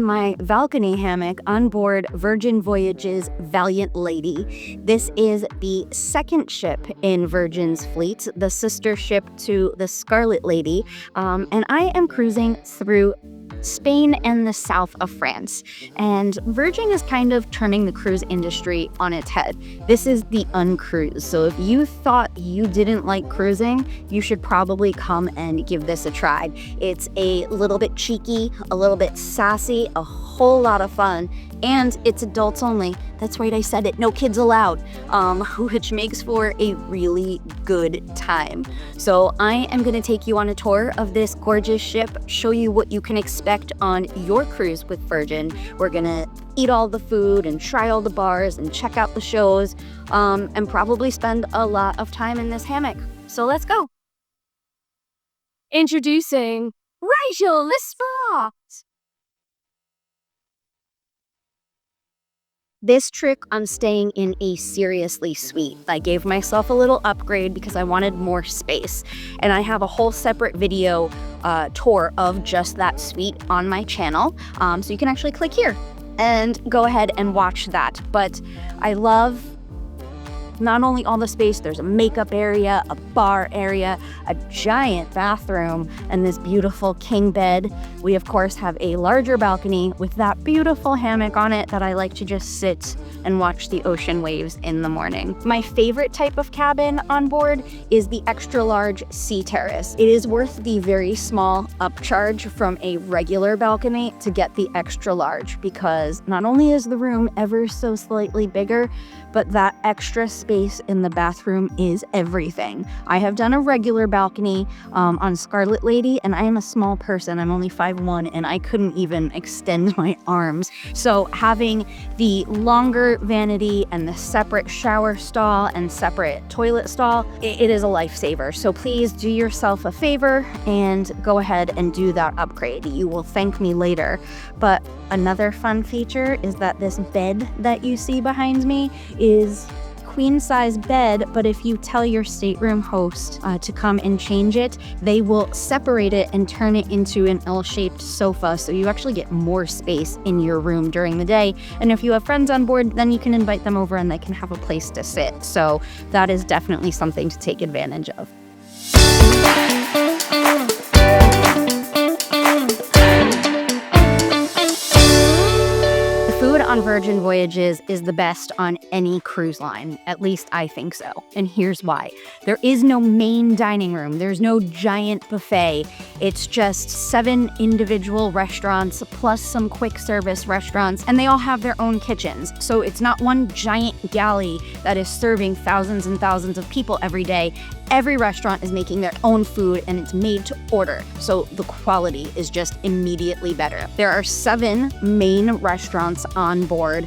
my balcony hammock on board Virgin Voyages Valiant Lady. This is the second ship in Virgin's fleet, the sister ship to the Scarlet Lady, and I am cruising through Spain and the south of France. And Virgin is kind of turning the cruise industry on its head. This is the uncruise. So if you thought you didn't like cruising, you should probably come and give this a try. It's a little bit cheeky, a little bit sassy, a whole lot of fun, and it's adults only. That's right, I said it, no kids allowed, which makes for a really good time. So I am gonna take you on a tour of this gorgeous ship, show you what you can expect on your cruise with Virgin. We're gonna eat all the food and try all the bars and check out the shows, and probably spend a lot of time in this hammock. So let's go. Introducing Rachel Spot. This trick, I'm staying in a seriously suite. I gave myself a little upgrade because I wanted more space. And I have a whole separate video tour of just that suite on my channel. So you can actually click here and go ahead and watch that. But I love not only all the space, there's a makeup area, a bar area, a giant bathroom, and this beautiful king bed. We of course have a larger balcony with that beautiful hammock on it that I like to just sit and watch the ocean waves in the morning. My favorite type of cabin on board is the extra large sea terrace. It is worth the very small upcharge from a regular balcony to get the extra large, because not only is the room ever so slightly bigger, but that extra space in the bathroom is everything. I have done a regular balcony on Scarlet Lady, and I am a small person. I'm only 5'1", and I couldn't even extend my arms. So having the longer vanity and the separate shower stall and separate toilet stall, it is a lifesaver. So please do yourself a favor and go ahead and do that upgrade. You will thank me later. But another fun feature is that this bed that you see behind me is queen size bed, but if you tell your stateroom host to come and change it, they will separate it and turn it into an L-shaped sofa, so you actually get more space in your room during the day. And if you have friends on board, then you can invite them over and they can have a place to sit. So that is definitely something to take advantage of. Food on Virgin Voyages is the best on any cruise line. At least I think so. And here's why. There is no main dining room. There's no giant buffet. It's just 7 individual restaurants plus some quick service restaurants, and they all have their own kitchens. So it's not one giant galley that is serving thousands and thousands of people every day. Every restaurant is making their own food, and it's made to order, so the quality is just immediately better. There are 7 main restaurants on board,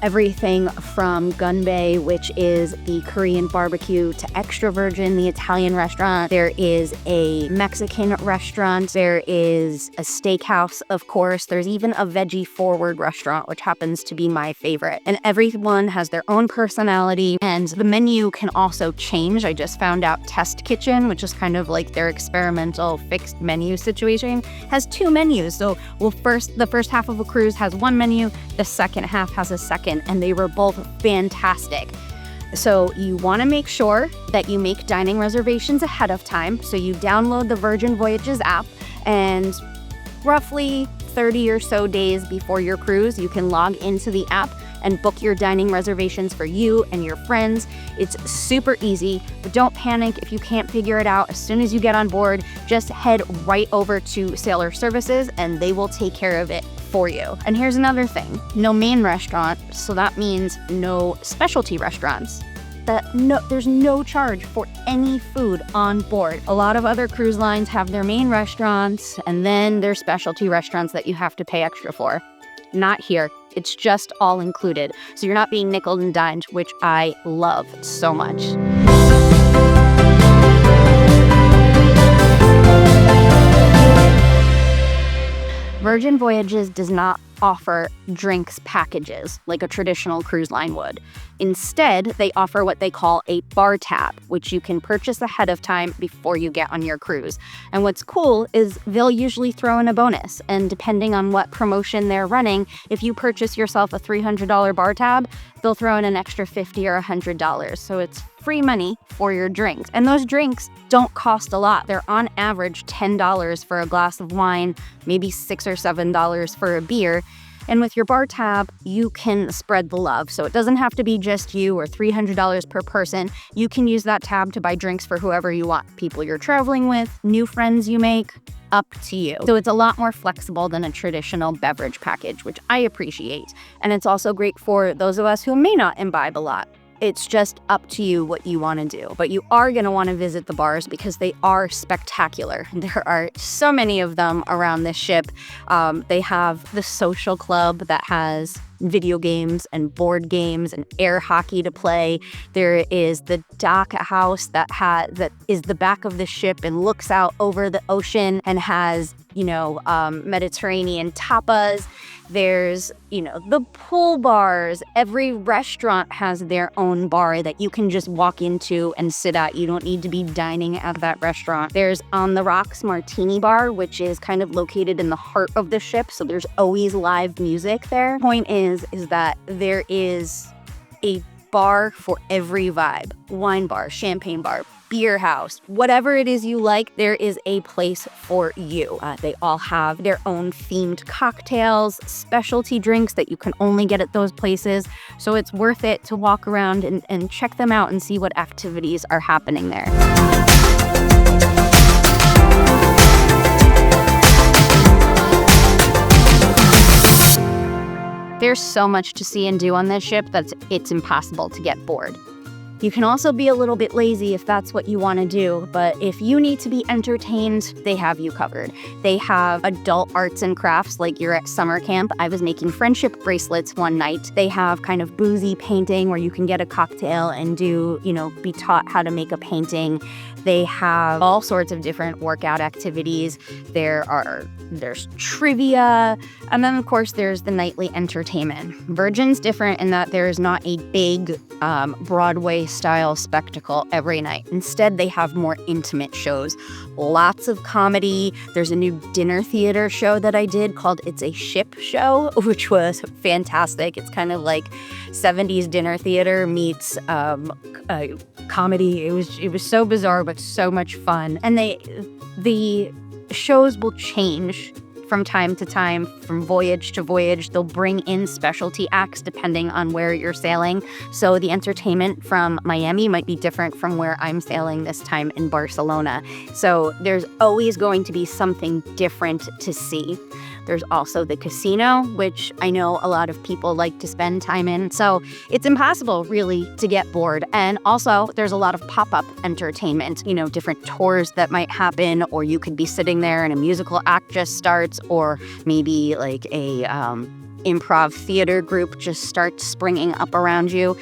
everything from Gunbei, which is the Korean barbecue, to Extra Virgin, the Italian restaurant. There is a Mexican restaurant. There is a steakhouse, of course. There's even a veggie-forward restaurant, which happens to be my favorite. And everyone has their own personality, and the menu can also change. I just found out Test Kitchen, which is kind of like their experimental fixed menu situation, has 2 menus. So the first half of a cruise has one menu, the second half has a second, and they were both fantastic. So you want to make sure that you make dining reservations ahead of time. So you download the Virgin Voyages app, and roughly 30 or so days before your cruise, you can log into the app and book your dining reservations for you and your friends. It's super easy, but don't panic if you can't figure it out. As soon as you get on board, just head right over to Sailor Services and they will take care of it for you. And here's another thing, no main restaurant, so that means no specialty restaurants. There's no charge for any food on board. A lot of other cruise lines have their main restaurants and then their specialty restaurants that you have to pay extra for. Not here. It's just all included. So you're not being nickeled and dimed, which I love so much. Virgin Voyages does not offer drinks packages like a traditional cruise line would. Instead, they offer what they call a bar tab, which you can purchase ahead of time before you get on your cruise. And what's cool is they'll usually throw in a bonus, and depending on what promotion they're running, if you purchase yourself a $300 bar tab, they'll throw in an extra $50 or $100. So it's free money for your drinks. And those drinks don't cost a lot. They're on average $10 for a glass of wine, maybe $6 or $7 for a beer. And with your bar tab, you can spread the love. So it doesn't have to be just you or $300 per person. You can use that tab to buy drinks for whoever you want. People you're traveling with, new friends you make, up to you. So it's a lot more flexible than a traditional beverage package, which I appreciate. And it's also great for those of us who may not imbibe a lot. It's just up to you what you want to do. But you are going to want to visit the bars because they are spectacular. There are so many of them around this ship. They have the social club that has video games and board games and air hockey to play. There is the dock house that is the back of the ship and looks out over the ocean and has, Mediterranean tapas. There's, the pool bars. Every restaurant has their own bar that you can just walk into and sit at. You don't need to be dining at that restaurant. There's On the Rocks Martini Bar, which is kind of located in the heart of the ship, so there's always live music there. Point is that there is a bar for every vibe. Wine bar, champagne bar, beer house, whatever it is you like, there is a place for you. They all have their own themed cocktails, specialty drinks that you can only get at those places. So it's worth it to walk around and check them out and see what activities are happening there. There's so much to see and do on this ship that it's impossible to get bored. You can also be a little bit lazy if that's what you want to do, but if you need to be entertained, they have you covered. They have adult arts and crafts like you're at summer camp. I was making friendship bracelets one night. They have kind of boozy painting where you can get a cocktail and be taught how to make a painting. They have all sorts of different workout activities. There's trivia, and then of course there's the nightly entertainment. Virgin's different in that there's not a big Broadway style spectacle every night. Instead, they have more intimate shows. Lots of comedy. There's a new dinner theater show that I did called It's a Ship Show, which was fantastic. It's kind of like 70s dinner theater meets comedy. It was so bizarre but so much fun. And the shows will change from time to time, from voyage to voyage. They'll bring in specialty acts depending on where you're sailing. So the entertainment from Miami might be different from where I'm sailing this time in Barcelona. So there's always going to be something different to see. There's also the casino, which I know a lot of people like to spend time in. So it's impossible, really, to get bored. And also, there's a lot of pop-up entertainment, different tours that might happen, or you could be sitting there and a musical act just starts, or maybe like a improv theater group just starts springing up around you.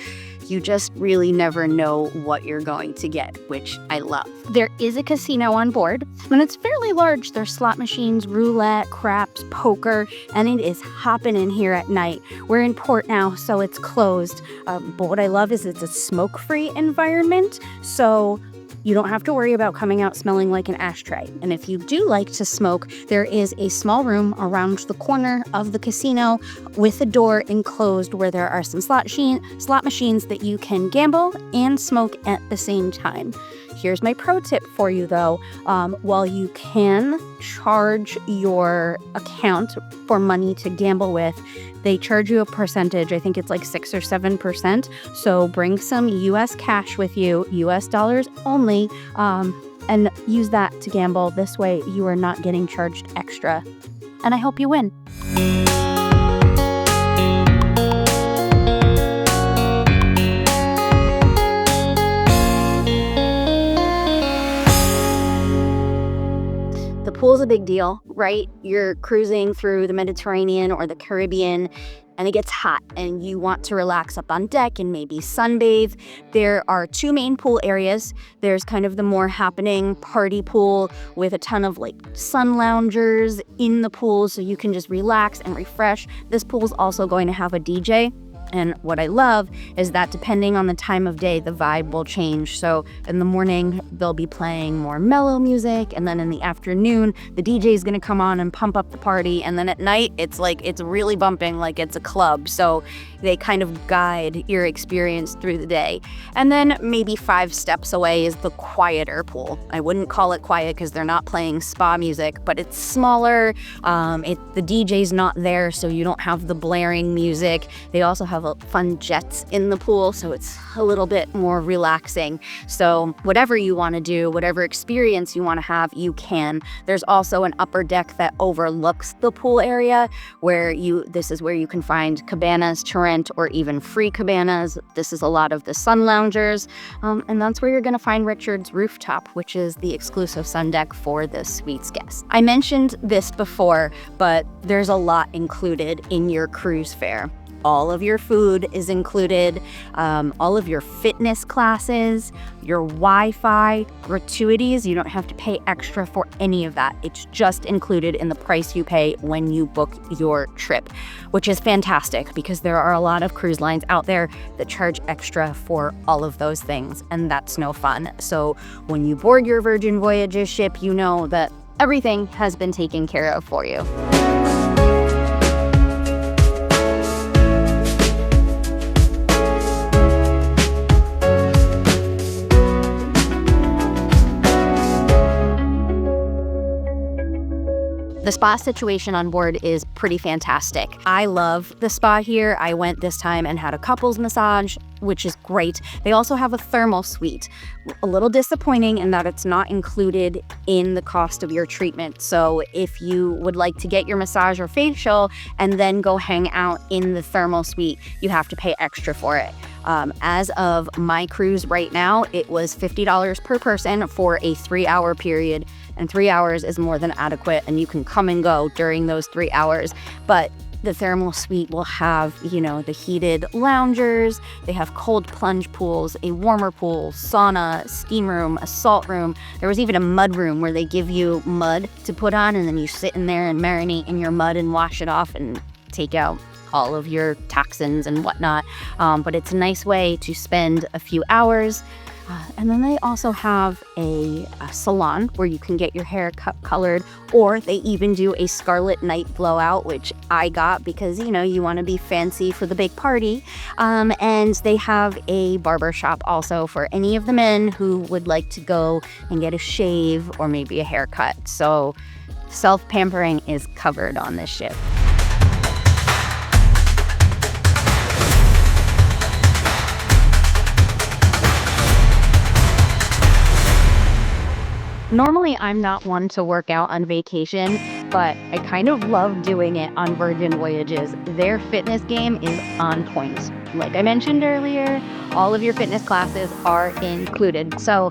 You just really never know what you're going to get, which I love. There is a casino on board, and it's fairly large. There's slot machines, roulette, craps, poker, and it is hopping in here at night. We're in port now, so it's closed. But what I love is it's a smoke-free environment, so you don't have to worry about coming out smelling like an ashtray. And if you do like to smoke, there is a small room around the corner of the casino with a door enclosed where there are some slot machines that you can gamble and smoke at the same time. Here's my pro tip for you, though. While you can charge your account for money to gamble with, they charge you a percentage. I think it's like 6 or 7%. So bring some US cash with you, US dollars only, and use that to gamble. This way you are not getting charged extra. And I hope you win. The pool's a big deal, right? You're cruising through the Mediterranean or the Caribbean. and it gets hot and you want to relax up on deck and maybe sunbathe, there are 2 main pool areas. There's kind of the more happening party pool with a ton of like sun loungers in the pool so you can just relax and refresh. This pool is also going to have a DJ. And what I love is that depending on the time of day, the vibe will change. So in the morning, they'll be playing more mellow music. And then in the afternoon, the DJ is going to come on and pump up the party. And then at night, it's really bumping like it's a club. So they kind of guide your experience through the day. And then maybe 5 steps away is the quieter pool. I wouldn't call it quiet because they're not playing spa music, but it's smaller. The DJ's not there, so you don't have the blaring music. They also have fun jets in the pool, so it's a little bit more relaxing. So whatever you want to do, whatever experience you want to have, you can. There's also an upper deck that overlooks the pool area this is where you can find cabanas to rent or even free cabanas. This is a lot of the sun loungers, and that's where you're going to find Richard's rooftop, which is the exclusive sun deck for the suite's guests. I mentioned this before, but there's a lot included in your cruise fare. All of your food is included, all of your fitness classes, your Wi-Fi, gratuities. You don't have to pay extra for any of that. It's just included in the price you pay when you book your trip, which is fantastic because there are a lot of cruise lines out there that charge extra for all of those things, and that's no fun. So when you board your Virgin Voyages ship, you know that everything has been taken care of for you. The spa situation on board is pretty fantastic. I love the spa here. I went this time and had a couples massage, which is great. They also have a thermal suite. A little disappointing in that it's not included in the cost of your treatment. So if you would like to get your massage or facial and then go hang out in the thermal suite, you have to pay extra for it. As of my cruise right now, it was $50 per person for a 3-hour period, and 3 hours is more than adequate, and you can come and go during those 3 hours. But the thermal suite will have, the heated loungers, they have cold plunge pools, a warmer pool, sauna, steam room, a salt room. There was even a mud room where they give you mud to put on, and then you sit in there and marinate in your mud and wash it off and take out all of your toxins and whatnot. But it's a nice way to spend a few hours. And then they also have a salon where you can get your hair colored, or they even do a Scarlet Night blowout, which I got because, you want to be fancy for the big party. And they have a barber shop also for any of the men who would like to go and get a shave or maybe a haircut. So self-pampering is covered on this ship. Normally, I'm not one to work out on vacation, but I kind of love doing it on Virgin Voyages. Their fitness game is on point. Like I mentioned earlier, all of your fitness classes are included. So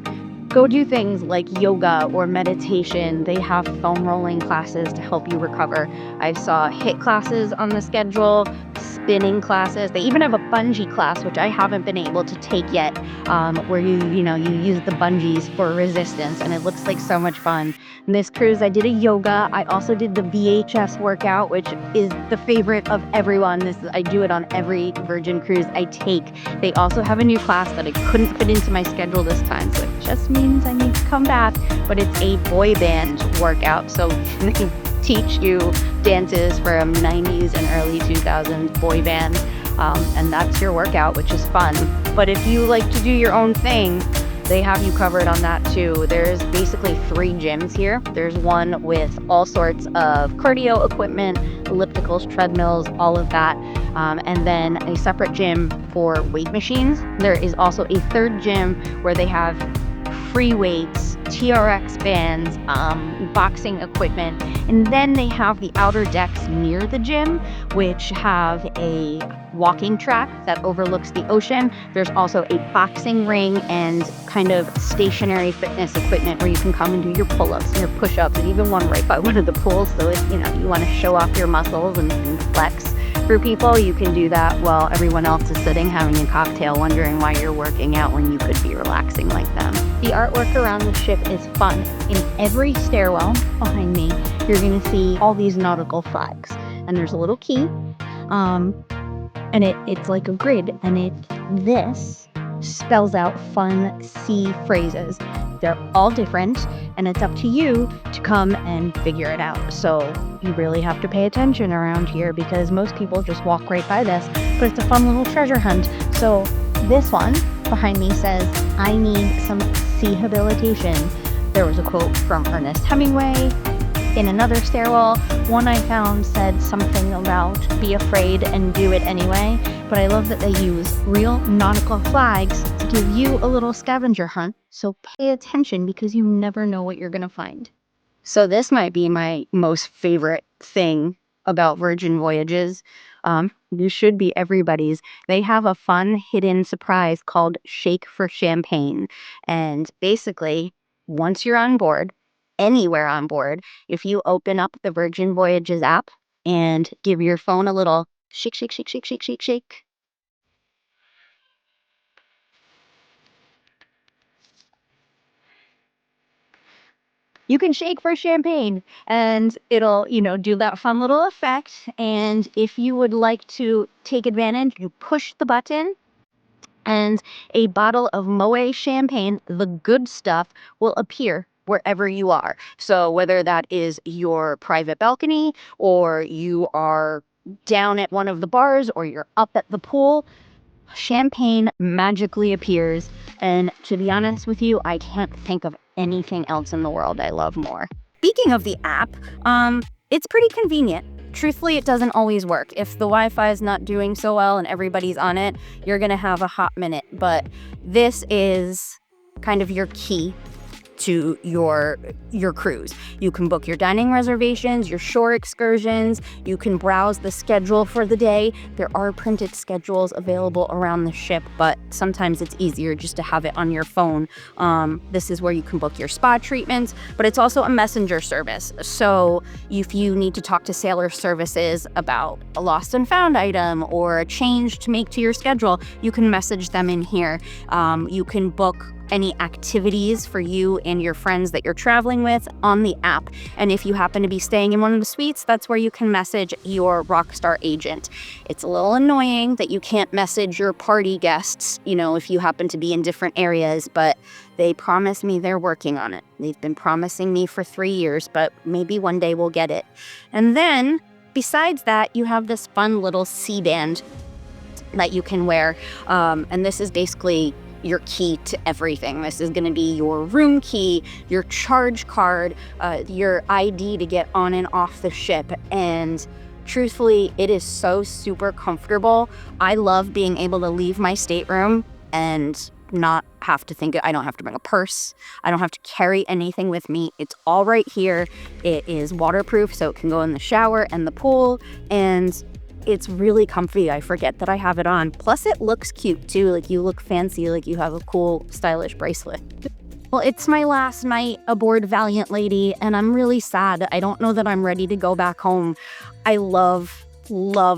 go do things like yoga or meditation. They have foam rolling classes to help you recover. I saw HIIT classes on the schedule, spinning classes. They even have a bungee class, which I haven't been able to take yet, where you use the bungees for resistance, and it looks like so much fun. On this cruise, I did a yoga. I also did the VHS workout, which is the favorite of everyone. I do it on every Virgin cruise I take. They also have a new class that I couldn't fit into my schedule this time, so it just means I need to come back, but it's a boy band workout, so they teach you dances from 90s and early 2000s boy bands, and that's your workout, which is fun. But if you like to do your own thing, they have you covered on that too. There's basically 3 gyms here. There's one with all sorts of cardio equipment, ellipticals, treadmills, all of that, and then a separate gym for weight machines. There is also a 3rd gym where they have free weights, TRX bands, boxing equipment, and then they have the outer decks near the gym, which have a walking track that overlooks the ocean. There's also a boxing ring and kind of stationary fitness equipment where you can come and do your pull-ups and your push-ups, and even one right by one of the pools. So if you want to show off your muscles and flex, For people, you can do that while everyone else is sitting having a cocktail, wondering why you're working out when you could be relaxing like them. The artwork around the ship is fun. In every stairwell behind me, you're going to see all these nautical flags. And there's a little key, and it's like a grid, and this spells out fun sea phrases. They're all different, and it's up to you to come and figure it out. So you really have to pay attention around here, because most people just walk right by this, but it's a fun little treasure hunt. So this one behind me says, "I need some rehabilitation." There was a quote from Ernest Hemingway. In another stairwell, one I found said something about "be afraid and do it anyway," but I love that they use real nautical flags to give you a little scavenger hunt, so pay attention because you never know what you're gonna find. So this might be my most favorite thing about Virgin Voyages. This should be everybody's. They have a fun hidden surprise called Shake for Champagne, and basically, once you're on board, anywhere on board, if you open up the Virgin Voyages app and give your phone a little shake, shake, shake, shake, shake, shake, shake, you can shake for champagne, and it'll, do that fun little effect. And if you would like to take advantage, you push the button, and a bottle of Moet champagne, the good stuff, will appear wherever you are. So whether that is your private balcony, or you are down at one of the bars, or you're up at the pool, champagne magically appears. And to be honest with you, I can't think of anything else in the world I love more. Speaking of the app, it's pretty convenient. Truthfully, it doesn't always work. If the Wi-Fi is not doing so well and everybody's on it, you're gonna have a hot minute. But this is kind of your key to your cruise. You can book your dining reservations, your shore excursions, you can browse the schedule for the day. There are printed schedules available around the ship, but sometimes it's easier just to have it on your phone. This is where you can book your spa treatments, but it's also a messenger service. So if you need to talk to sailor services about a lost and found item or a change to make to your schedule, you can message them in here. You can book any activities for you and your friends that you're traveling with on the app. And if you happen to be staying in one of the suites, that's where you can message your Rockstar agent. It's a little annoying that you can't message your party guests, if you happen to be in different areas, but they promise me they're working on it. They've been promising me for 3 years, but maybe one day we'll get it. And then, besides that, you have this fun little C-band that you can wear. And this is basically your key to everything. This is going to be your room key, your charge card, your ID to get on and off the ship. And truthfully, it is so super comfortable. I love being able to leave my stateroom and not have to think. I don't have to bring a purse. I don't have to carry anything with me. It's all right here. It is waterproof, so it can go in the shower and the pool, and it's really comfy. I forget that I have it on. Plus, it looks cute too. Like, you look fancy, like you have a cool, stylish bracelet. Well, it's my last night aboard Valiant Lady, and I'm really sad. I don't know that I'm ready to go back home. I love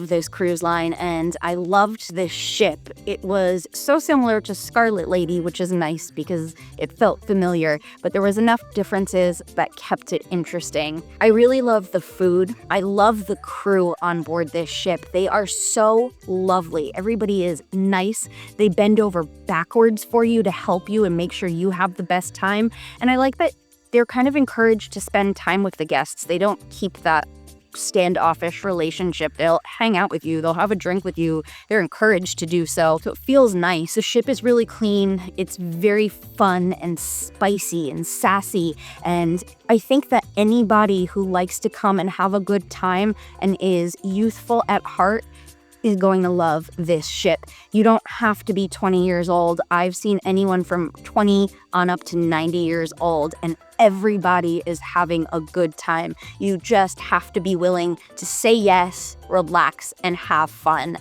this cruise line, and I loved this ship. It was so similar to Scarlet Lady, which is nice because it felt familiar, but there was enough differences that kept it interesting. I really love the food. I love the crew on board this ship. They are so lovely. Everybody is nice. They bend over backwards for you to help you and make sure you have the best time. And I like that they're kind of encouraged to spend time with the guests. They don't keep that standoffish relationship. They'll hang out with you, they'll have a drink with you, they're encouraged to do so. So it feels nice. The ship is really clean, it's very fun and spicy and sassy, and I think that anybody who likes to come and have a good time and is youthful at heart is going to love this ship. You don't have to be 20 years old. I've seen anyone from 20 on up to 90 years old, and everybody is having a good time. You just have to be willing to say yes, relax, and have fun.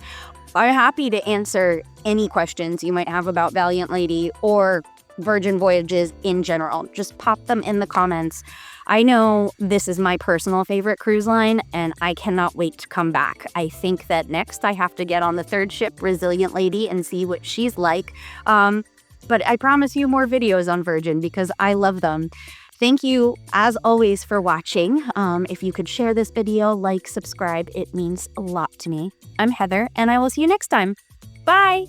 I'm happy to answer any questions you might have about Valiant Lady or Virgin Voyages in general. Just pop them in the comments. I know this is my personal favorite cruise line, and I cannot wait to come back. I think that next I have to get on the third ship, Resilient Lady, and see what she's like. But I promise you more videos on Virgin because I love them. Thank you, as always, for watching. If you could share this video, like, subscribe, it means a lot to me. I'm Heather, and I will see you next time. Bye!